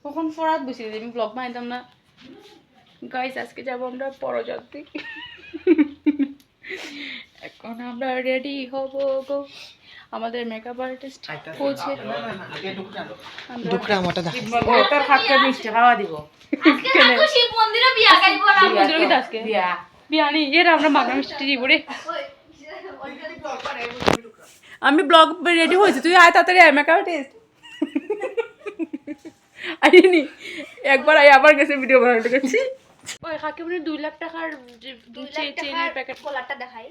কখন পড়াত বসে আমি ব্লগ বানাইতাম না গাইস আজকে যাবো আমরা পরজাতি এখন আমরা রেডি হব গো আমাদের মেকআপ আর্টিস্ট পৌঁছে দুকরা মোটা দা তোর হাতকে মিষ্টি খাওয়া দিব আজকে না শিব মন্দিরে বিয়া গাইব না মন্দিরে কি আজকে বিয়া বিয়ানি এর আমরা মাগনা মিষ্টি দিব রে আমি ব্লগ রেডি হয়েছি তুই আয় তাড়াতাড়ি আয় মেকআপ আর্টিস্ট আইনি একবার আই আবার গেছে ভিডিও বানাতে গেছি ওই কাকে মানে 2 লাখ টাকার চেনের প্যাকেট কলারটা দেখাই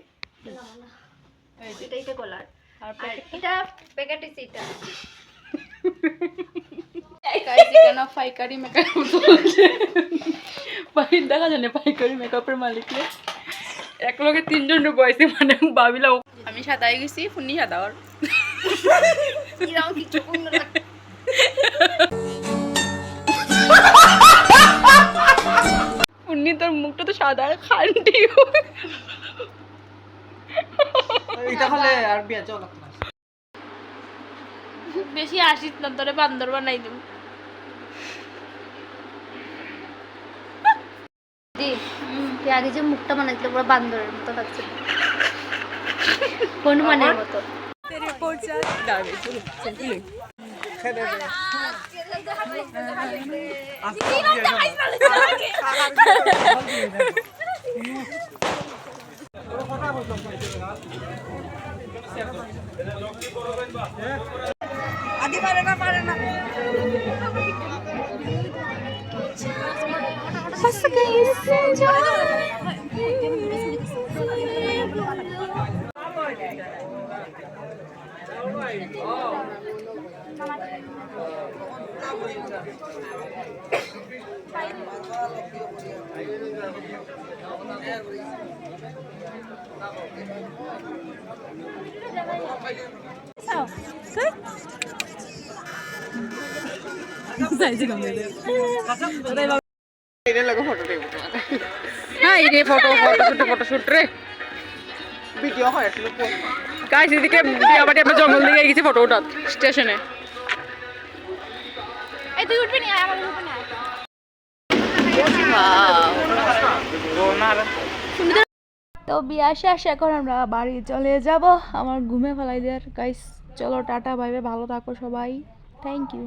এটা কলার আর এটা প্যাকেট এটা গাইস কেন পাইকারি মেকআপ চলছে বাইরে দেখা যায় না পাইকারি মেকআপের মালিক এক লগে 3 জন বয়সে মানে ভাবিলাম আমি সাদাই গেছি ফুনি সাদাওর ইরাও কিছু কোন না ফুনি তোর মুখটা তো সাদা খান্টি এটা হলে আর বিয়া চল না বেশি আসিস না তোরে বান্দর বানাই দিম দি তুই আগে যে মুখটা বানাইতে পুরো বান্দরের মতো লাগছে হনুমানের মতো তেরে পৌঁছা দাঁড়ে খেদে দে আদি পারে না হ্যাঁ এই ফটোশুট রে ভিডিও হয় আসলে গাইস এদিকে বিয়াবাড়ি আমরা জঙ্গল দিকে গেছি ফটো উঠাত স্টেশনে এই তুই উঠবি না আমার উঠবি না তো বিয়া শেষ এখন আমরা বাড়ি চলে যাব আমার ঘুমে ফেলাই দেয়ার গাইস চলো টাটা বাই বাই ভালো থাকো সবাই থ্যাংক ইউ